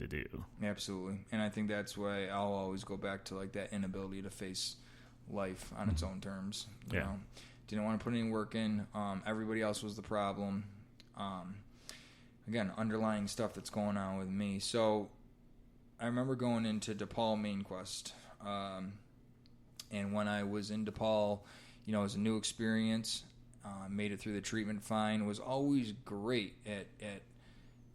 do. Absolutely. And I think that's why I'll always go back to like that inability to face life on its own terms. You know, didn't want to put any work in. Everybody else was the problem. Again, underlying stuff that's going on with me. So I remember going into DePaul Main Quest. And when I was in DePaul, you know, it was a new experience. Made it through the treatment fine. Was always great at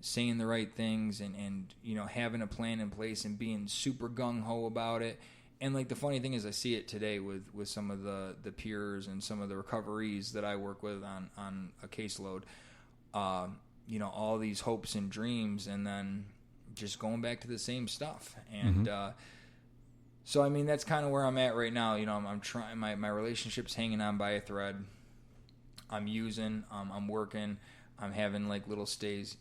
saying the right things and you know, having a plan in place and being super gung-ho about it. And like the funny thing is I see it today with some of the peers and some of the recoveries that I work with on a caseload. You know, all these hopes and dreams and then just going back to the same stuff. And so, I mean, that's kind of where I'm at right now. You know, I'm trying, my relationship's hanging on by a thread. I'm using, I'm working, I'm having like little stays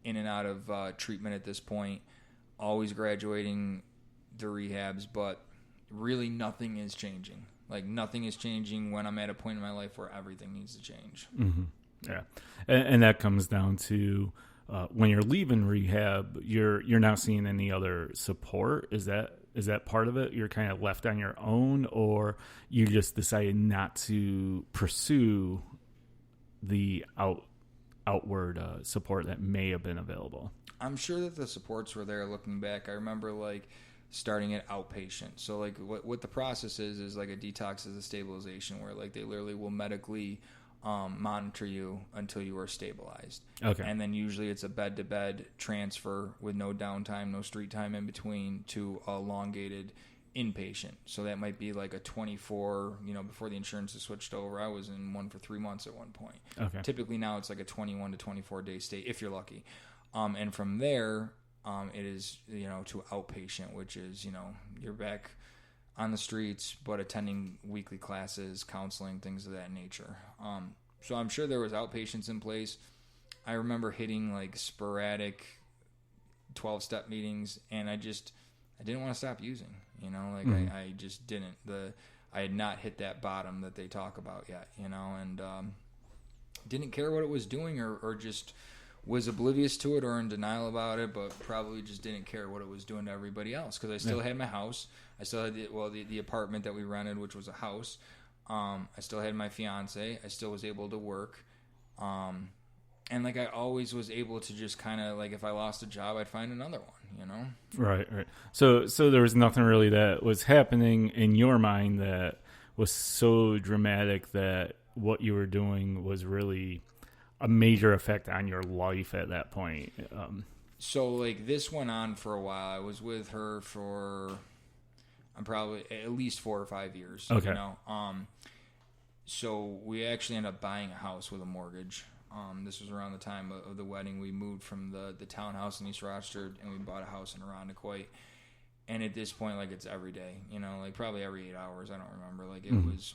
in and out of treatment at this point, always graduating the rehabs, but really nothing is changing. Like nothing is changing when I'm at a point in my life where everything needs to change. Mm-hmm. Yeah. And that comes down to when you're leaving rehab, you're not seeing any other support. Is that part of it? You're kind of left on your own, or you just decided not to pursue the outward support that may have been available? I'm sure that the supports were there looking back. I remember like starting at outpatient. So like what the process is like a detox is a stabilization where like they literally will medically monitor you until you are stabilized. Okay. And then usually it's a bed-to-bed transfer with no downtime, no street time in between to a elongated inpatient. So that might be like a 24, you know, before the insurance is switched over, I was in one for 3 months at one point. Okay. Typically now it's like a 21 to 24 day stay if you're lucky. And from there, it is, you know, to outpatient, which is, you know, you're back on the streets, but attending weekly classes, counseling, things of that nature. So I'm sure there was outpatients in place. I remember hitting like sporadic 12-step meetings, and I didn't want to stop using, you know, like I just didn't. I had not hit that bottom that they talk about yet, you know, and didn't care what it was doing or just was oblivious to it or in denial about it, but probably just didn't care what it was doing to everybody else because I still had my house. I still had the apartment that we rented, which was a house. I still had my fiance. I still was able to work. And like I always was able to just kind of like if I lost a job, I'd find another one, you know? Right. So there was nothing really that was happening in your mind that was so dramatic that what you were doing was really a major effect on your life at that point. So like this went on for a while. I was with her for I'm probably at least 4 or 5 years. Okay. You know? So we actually ended up buying a house with a mortgage. This was around the time of the wedding. We moved from the townhouse in East Rochester and we bought a house in Irondequoit. And at this point, like it's every day, you know, like probably every 8 hours. I don't remember. Like it was.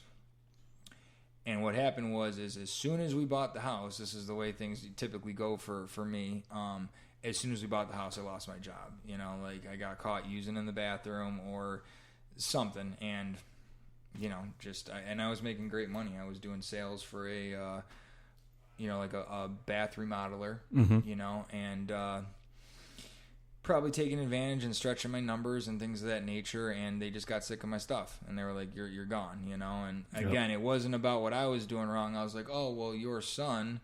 And what happened was as soon as we bought the house, this is the way things typically go for me. As soon as we bought the house, I lost my job. You know, like I got caught using in the bathroom or something, and you know, and I was making great money. I was doing sales for a, you know, like a bath remodeler, you know, and probably taking advantage and stretching my numbers and things of that nature, and they just got sick of my stuff, and they were like, you're gone, you know, and again, it wasn't about what I was doing wrong. I was like, oh, well, your son,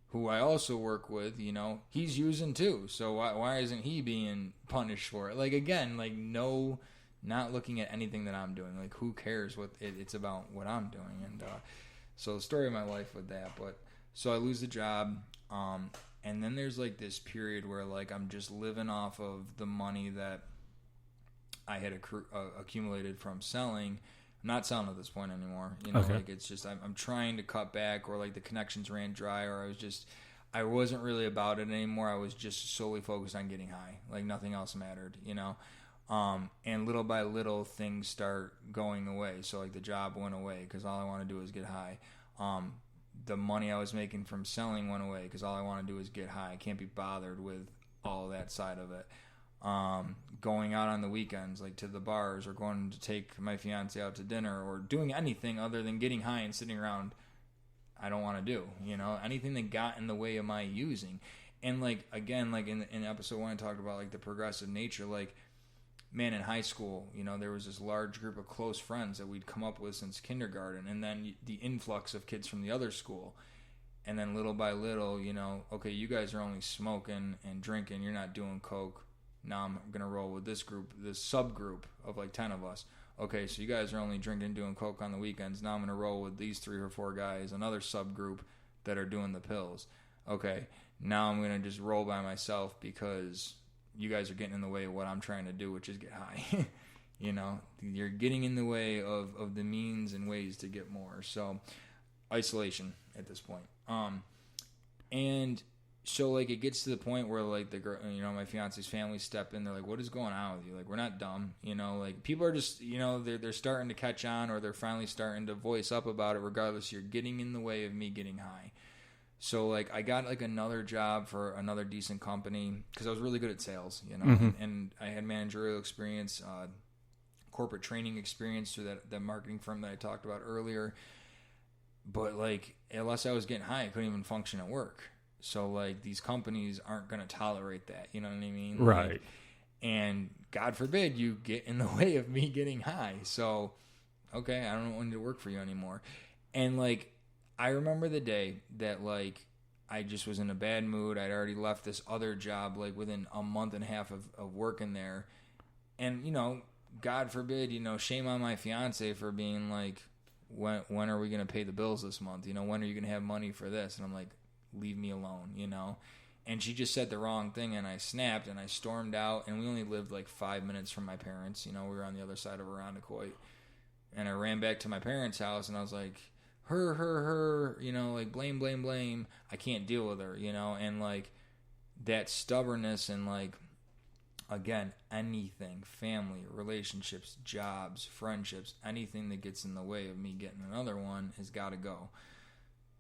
who I also work with, you know, he's using too, so why isn't he being punished for it? Like, again, like, no, not looking at anything that I'm doing, like, who cares what it's about what I'm doing, and so the story of my life with that, but, so I lose the job, and then there's like this period where like I'm just living off of the money that I had accumulated from selling. I'm not selling at this point anymore. You know, like it's just I'm trying to cut back, or like the connections ran dry, or I wasn't really about it anymore. I was just solely focused on getting high. Like nothing else mattered, you know. And little by little things start going away. So like the job went away because all I want to do is get high. The money I was making from selling went away because all I want to do is get high. I can't be bothered with all that side of it. Going out on the weekends, like to the bars, or going to take my fiance out to dinner, or doing anything other than getting high and sitting around, I don't want to do. You know, anything that got in the way of my using. And like, again, like in episode 1, I talked about like the progressive nature. Like, man, in high school, you know, there was this large group of close friends that we'd come up with since kindergarten, and then the influx of kids from the other school. And then little by little, you know, okay, you guys are only smoking and drinking. You're not doing coke. Now I'm going to roll with this group, this subgroup of like 10 of us. Okay, so you guys are only drinking and doing coke on the weekends. Now I'm going to roll with these 3 or 4 guys, another subgroup that are doing the pills. Okay, now I'm going to just roll by myself because you guys are getting in the way of what I'm trying to do, which is get high. You know, you're getting in the way of the means and ways to get more. So isolation at this point. And so like it gets to the point where like the girl, you know, my fiance's family step in. They're like, "What is going on with you? Like, we're not dumb, you know. Like, people are just, you know, they're starting to catch on, or they're finally starting to voice up about it. Regardless, you're getting in the way of me getting high." So like I got like another job for another decent company because I was really good at sales, you know, and I had managerial experience, corporate training experience through that marketing firm that I talked about earlier. But like, unless I was getting high, I couldn't even function at work. So like, these companies aren't going to tolerate that. You know what I mean? Right. Like, and God forbid you get in the way of me getting high. So, okay, I don't want to work for you anymore. And like, I remember the day that like, I just was in a bad mood. I'd already left this other job like within a month and a half of working there. And, you know, God forbid, you know, shame on my fiance for being like, when are we going to pay the bills this month? You know, when are you going to have money for this? And I'm like, leave me alone, you know? And she just said the wrong thing, and I snapped, and I stormed out, and we only lived like 5 minutes from my parents. You know, we were on the other side of Arundecoit. And I ran back to my parents' house, and I was like, her, you know, like, blame. I can't deal with her, you know? And like, that stubbornness and like, again, anything, family, relationships, jobs, friendships, anything that gets in the way of me getting another one has got to go.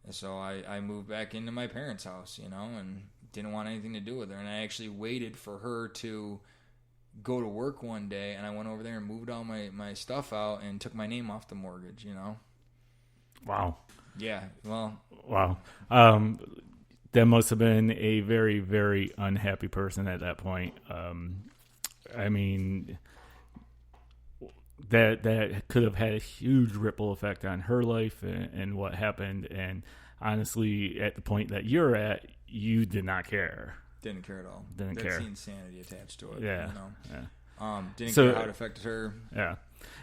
And so I moved back into my parents' house, you know, and didn't want anything to do with her. And I actually waited for her to go to work one day, and I went over there and moved all my stuff out and took my name off the mortgage, you know. Wow. Yeah, well. Wow. That must have been a very, very unhappy person at that point. I mean, that could have had a huge ripple effect on her life and what happened. And honestly, at the point that you're at, you did not care. Didn't care at all. Didn't care. That's the insanity attached to it. Yeah. You know? Yeah. Didn't care how it affected her. Yeah.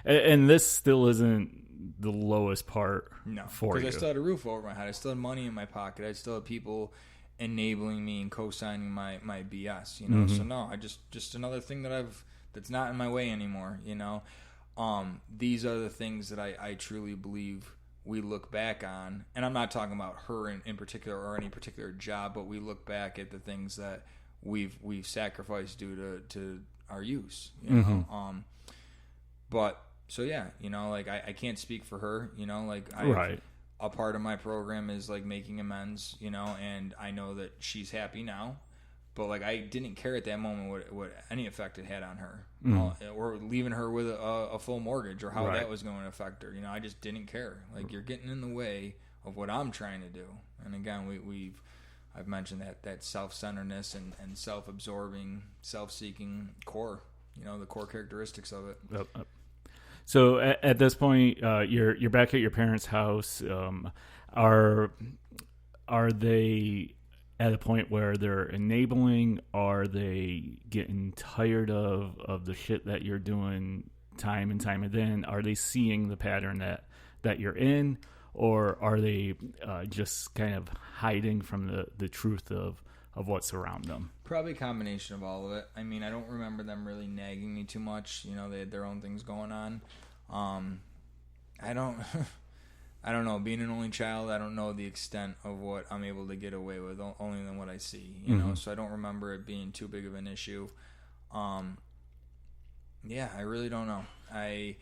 And this still isn't the lowest part for you. Because I still had a roof over my head. I still had money in my pocket. I still had people enabling me and co-signing my BS, you know. So no, I just another thing that's not in my way anymore, you know. These are the things that I truly believe we look back on, and I'm not talking about her in particular or any particular job, but we look back at the things that we've sacrificed due to our use, you know. But so yeah, you know, like I can't speak for her, you know, like a part of my program is like making amends, you know, and I know that she's happy now, but like I didn't care at that moment what any effect it had on her, or leaving her with a full mortgage, or how that was going to affect her. You know, I just didn't care. Like, you're getting in the way of what I'm trying to do. And again, I've mentioned that self-centeredness and self-absorbing, self-seeking core, you know, the core characteristics of it. Yep. So at this point, you're back at your parents' house. Are they at a point where they're enabling? Are they getting tired of the shit that you're doing time and time again? Are they seeing the pattern that you're in, or are they just kind of hiding from the truth of what's around them? Probably a combination of all of it. I mean, I don't remember them really nagging me too much. You know, they had their own things going on. I don't know. Being an only child, I don't know the extent of what I'm able to get away with, only than what I see. You know, so I don't remember it being too big of an issue. Yeah, I really don't know. I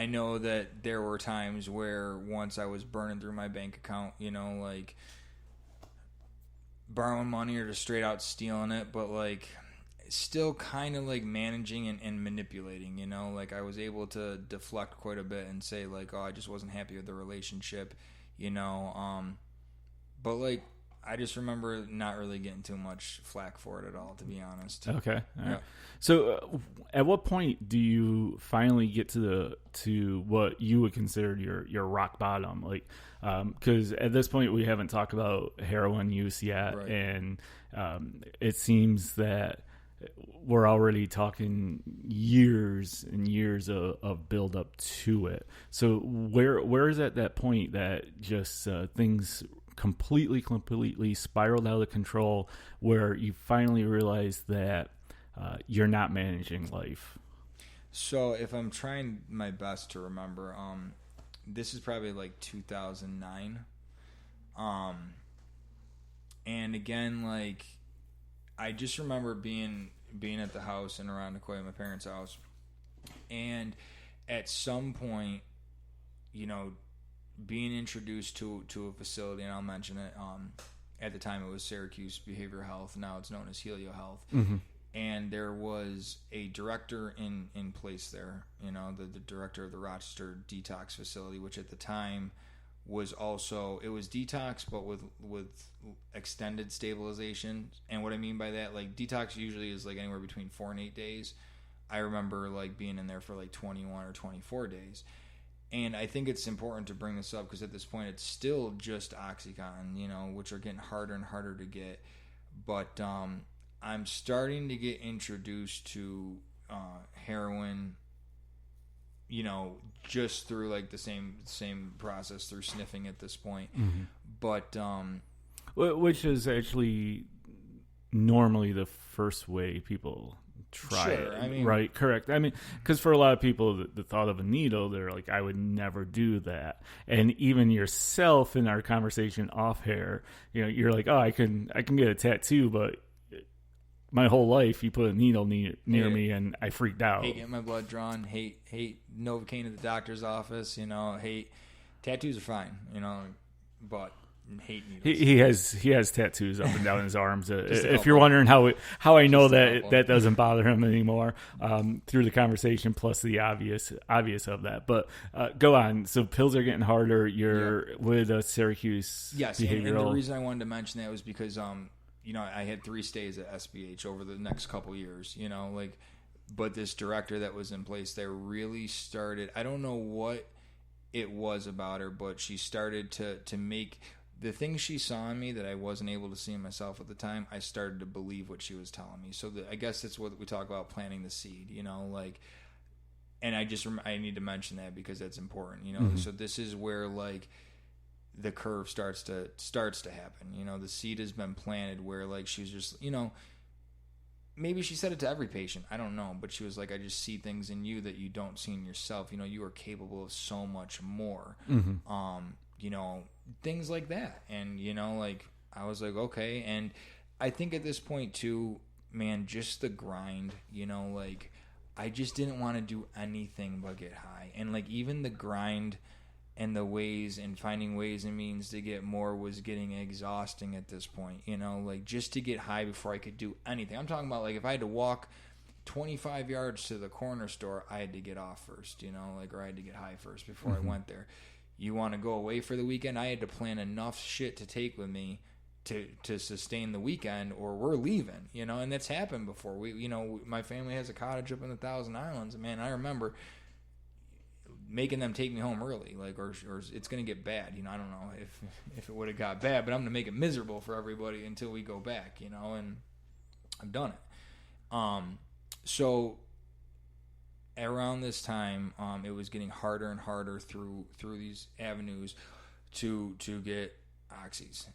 know that there were times where once I was burning through my bank account, you know, like borrowing money or just straight out stealing it, but like still kind of like managing and manipulating, you know, like I was able to deflect quite a bit and say like, oh, I just wasn't happy with the relationship, you know, but like I just remember not really getting too much flack for it at all, to be honest. Okay. All right. Yeah. So, at what point do you finally get to what you would consider your rock bottom? Like, because at this point we haven't talked about heroin use yet, Right. and it seems that we're already talking years and years of build up to it. So, where is at that point that just things completely spiraled out of control, where you finally realize that you're not managing life? So if I'm trying my best to remember, this is probably like 2009. And again, like, I just remember being at the house in Irondequoit, my parents' house, and at some point, you know, being introduced to a facility, and I'll mention it. At the time, it was Syracuse Behavioral Health. Now it's known as Helio Health. Mm-hmm. And there was a director in place there. You know, the director of the Rochester Detox Facility, which at the time was also, it was detox, but with extended stabilization. And what I mean by that, like, detox usually is like anywhere between 4 and 8 days. I remember like being in there for like 21 or 24 days. And I think it's important to bring this up because at this point it's still just Oxycontin, you know, which are getting harder and harder to get. But I'm starting to get introduced to heroin, you know, just through like the same process through sniffing at this point. Mm-hmm. But which is actually normally the first way people try sure, it. I mean, right? Correct. I mean, because for a lot of people, the thought of a needle, they're like, I would never do that. And even yourself in our conversation off air, you know, you're like, oh, I can get a tattoo, but my whole life you put a needle near me and I freaked out. Hate getting my blood drawn. Hate Novocaine at the doctor's office. You know, hate tattoos are fine. You know, but hate needles. He has tattoos up and down his arms. If you're wondering how I know that doesn't bother him anymore, through the conversation plus the obvious of that. But go on. So pills are getting harder. You're with Syracuse. Yes, Behavioral. and the reason I wanted to mention that was because you know, I had 3 stays at SBH over the next couple years. You know, like, but this director that was in place there really started. I don't know what it was about her, but she started to make the things she saw in me that I wasn't able to see in myself at the time. I started to believe what she was telling me. So I guess that's what we talk about, planting the seed, you know, like, and I need to mention that because that's important, you know. Mm-hmm. So this is where like the curve starts to happen. You know, the seed has been planted where like she was just, you know, maybe she said it to every patient, I don't know, but she was like, I just see things in you that you don't see in yourself. You know, you are capable of so much more. Mm-hmm. You know, things like that. And, you know, like, I was like, okay. And I think at this point too, man, just the grind, you know, like, I just didn't want to do anything but get high. And like, even the grind and the ways and finding ways and means to get more was getting exhausting at this point, you know, like, just to get high before I could do anything. I'm talking about like, if I had to walk 25 yards to the corner store, I had to get off first, you know, like, or I had to get high first before I went there. You want to go away for the weekend? I had to plan enough shit to take with me to sustain the weekend, or we're leaving, you know. And that's happened before. We, you know, my family has a cottage up in the Thousand Islands, and man, I remember making them take me home early, like, or it's gonna get bad, you know. I don't know if it would have got bad, but I'm gonna make it miserable for everybody until we go back, you know. And I've done it. So around this time, it was getting harder and harder through these avenues to get oxys,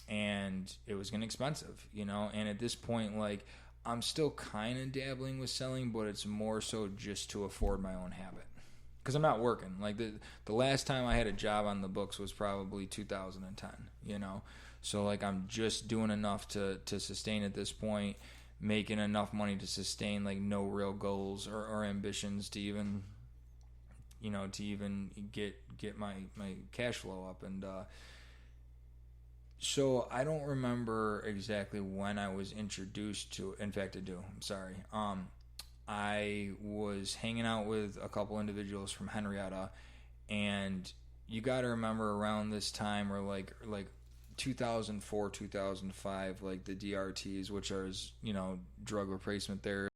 and it was getting expensive, you know. And at this point, like, I'm still kind of dabbling with selling, but it's more so just to afford my own habit because I'm not working. Like, the last time I had a job on the books was probably 2010, you know. So like, I'm just doing enough to sustain at this point, making enough money to sustain, like, no real goals or ambitions to even, you know, to even get my cash flow up. And so I don't remember exactly when I was introduced to it. In fact, I do. I'm sorry. I was hanging out with a couple individuals from Henrietta, and you got to remember around this time, or like 2004, 2005, like the DRTs, which are, drug replacement therapy.